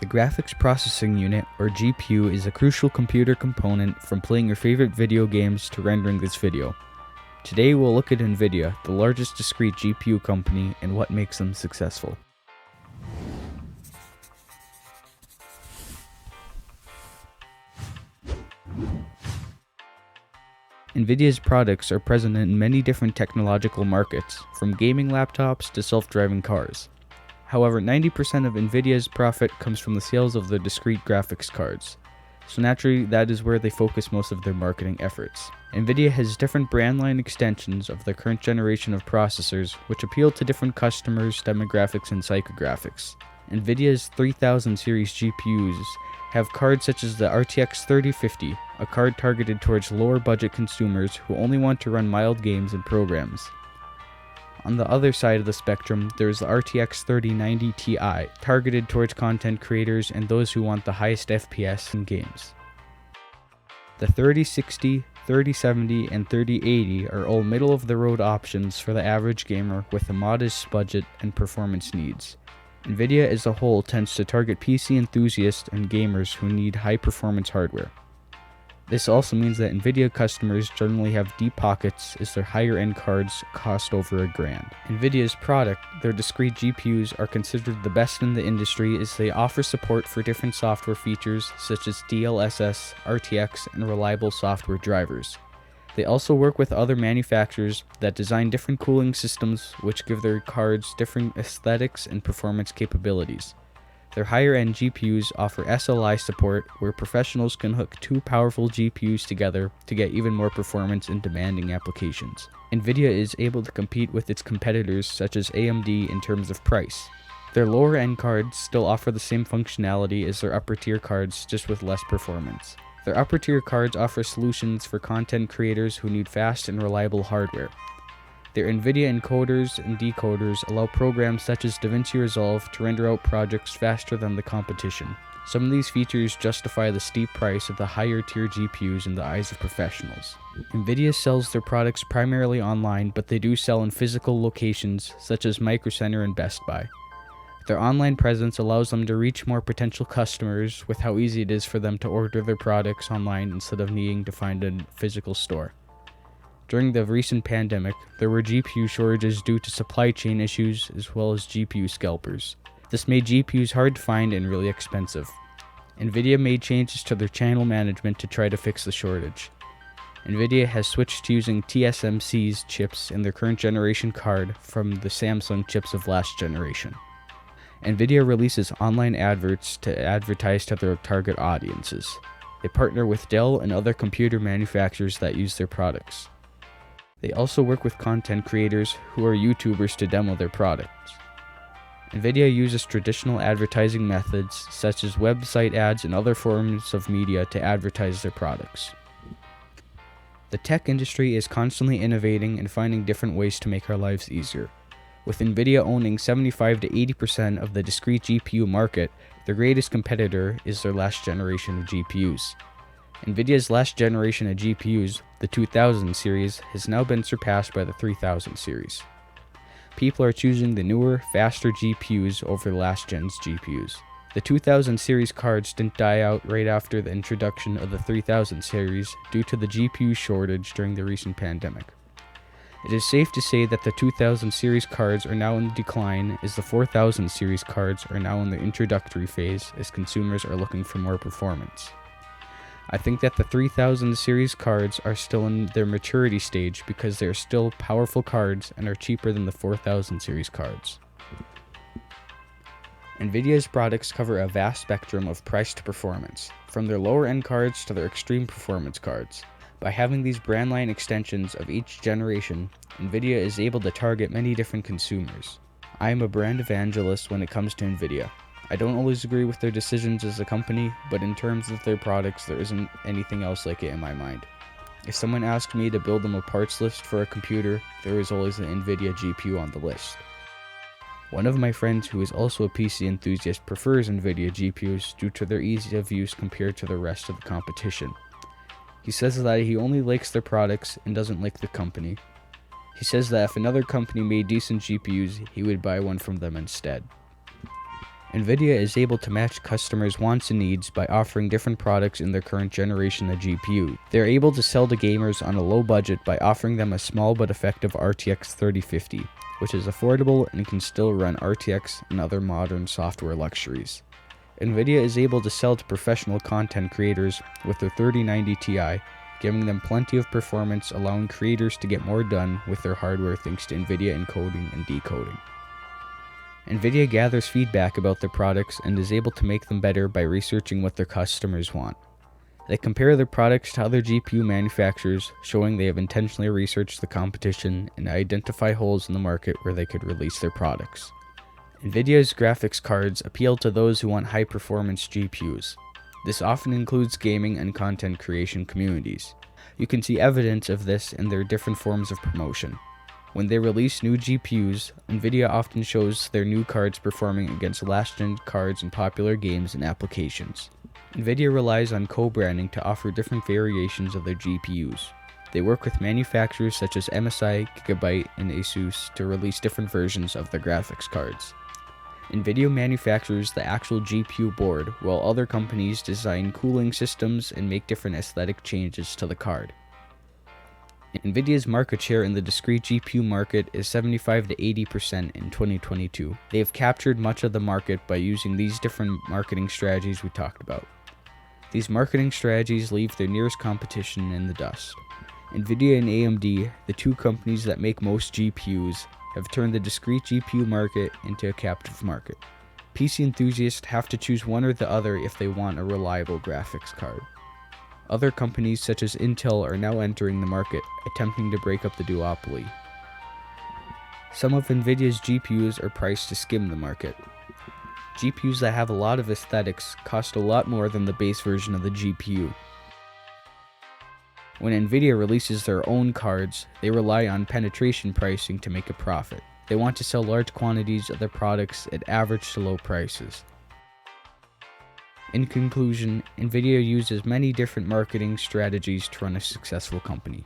The graphics processing unit, or GPU, is a crucial computer component from playing your favorite video games to rendering this video. Today we'll look at NVIDIA, the largest discrete GPU company, and what makes them successful. NVIDIA's products are present in many different technological markets, from gaming laptops to self-driving cars. However, 90% of NVIDIA's profit comes from the sales of their discrete graphics cards. So naturally, that is where they focus most of their marketing efforts. NVIDIA has different brand line extensions of the current generation of processors, which appeal to different customers, demographics, and psychographics. NVIDIA's 3000 series GPUs have cards such as the RTX 3050, a card targeted towards lower budget consumers who only want to run mild games and programs. On the other side of the spectrum, there is the RTX 3090 Ti, targeted towards content creators and those who want the highest FPS in games. The 3060, 3070, and 3080 are all middle-of-the-road options for the average gamer with a modest budget and performance needs. NVIDIA as a whole tends to target PC enthusiasts and gamers who need high-performance hardware. This also means that NVIDIA customers generally have deep pockets as their higher-end cards cost over $1,000. NVIDIA's product, their discrete GPUs, are considered the best in the industry as they offer support for different software features such as DLSS, RTX, and reliable software drivers. They also work with other manufacturers that design different cooling systems which give their cards different aesthetics and performance capabilities. Their higher-end GPUs offer SLI support, where professionals can hook two powerful GPUs together to get even more performance in demanding applications. NVIDIA is able to compete with its competitors such as AMD in terms of price. Their lower-end cards still offer the same functionality as their upper-tier cards, just with less performance. Their upper-tier cards offer solutions for content creators who need fast and reliable hardware. Their NVIDIA encoders and decoders allow programs such as DaVinci Resolve to render out projects faster than the competition. Some of these features justify the steep price of the higher-tier GPUs in the eyes of professionals. NVIDIA sells their products primarily online, but they do sell in physical locations such as Micro Center and Best Buy. Their online presence allows them to reach more potential customers with how easy it is for them to order their products online instead of needing to find a physical store. During the recent pandemic, there were GPU shortages due to supply chain issues as well as GPU scalpers. This made GPUs hard to find and really expensive. NVIDIA made changes to their channel management to try to fix the shortage. NVIDIA has switched to using TSMC's chips in their current generation card from the Samsung chips of last generation. NVIDIA releases online adverts to advertise to their target audiences. They partner with Dell and other computer manufacturers that use their products. They also work with content creators who are YouTubers to demo their products. NVIDIA uses traditional advertising methods such as website ads and other forms of media to advertise their products. The tech industry is constantly innovating and finding different ways to make our lives easier. With NVIDIA owning 75 to 80% of the discrete GPU market, their greatest competitor is their last generation of GPUs. NVIDIA's last generation of GPUs, the 2000 series, has now been surpassed by the 3000 series. People are choosing the newer, faster GPUs over the last gen's GPUs. The 2000 series cards didn't die out right after the introduction of the 3000 series due to the GPU shortage during the recent pandemic. It is safe to say that the 2000 series cards are now in decline as the 4000 series cards are now in the introductory phase as consumers are looking for more performance. I think that the 3000 series cards are still in their maturity stage because they are still powerful cards and are cheaper than the 4000 series cards. NVIDIA's products cover a vast spectrum of price to performance, from their lower-end cards to their extreme performance cards. By having these brand line extensions of each generation, NVIDIA is able to target many different consumers. I am a brand evangelist when it comes to NVIDIA. I don't always agree with their decisions as a company, but in terms of their products, there isn't anything else like it in my mind. If someone asked me to build them a parts list for a computer, there is always an NVIDIA GPU on the list. One of my friends who is also a PC enthusiast prefers NVIDIA GPUs due to their ease of use compared to the rest of the competition. He says that he only likes their products and doesn't like the company. He says that if another company made decent GPUs, he would buy one from them instead. NVIDIA is able to match customers' wants and needs by offering different products in their current generation of GPU. They're able to sell to gamers on a low budget by offering them a small but effective RTX 3050, which is affordable and can still run RTX and other modern software luxuries. NVIDIA is able to sell to professional content creators with their 3090 Ti, giving them plenty of performance, allowing creators to get more done with their hardware thanks to NVIDIA encoding and decoding. NVIDIA gathers feedback about their products and is able to make them better by researching what their customers want. They compare their products to other GPU manufacturers, showing they have intentionally researched the competition and identify holes in the market where they could release their products. NVIDIA's graphics cards appeal to those who want high-performance GPUs. This often includes gaming and content creation communities. You can see evidence of this in their different forms of promotion. When they release new GPUs, NVIDIA often shows their new cards performing against last-gen cards in popular games and applications. NVIDIA relies on co-branding to offer different variations of their GPUs. They work with manufacturers such as MSI, Gigabyte, and Asus to release different versions of their graphics cards. NVIDIA manufactures the actual GPU board, while other companies design cooling systems and make different aesthetic changes to the card. NVIDIA's market share in the discrete GPU market is 75 to 80% in 2022. They have captured much of the market by using these different marketing strategies we talked about. These marketing strategies leave their nearest competition in the dust. NVIDIA and AMD, the two companies that make most GPUs, have turned the discrete GPU market into a captive market. PC enthusiasts have to choose one or the other if they want a reliable graphics card. Other companies such as Intel are now entering the market, attempting to break up the duopoly. Some of NVIDIA's GPUs are priced to skim the market. GPUs that have a lot of aesthetics cost a lot more than the base version of the GPU. When NVIDIA releases their own cards, they rely on penetration pricing to make a profit. They want to sell large quantities of their products at average to low prices. In conclusion, NVIDIA uses many different marketing strategies to run a successful company.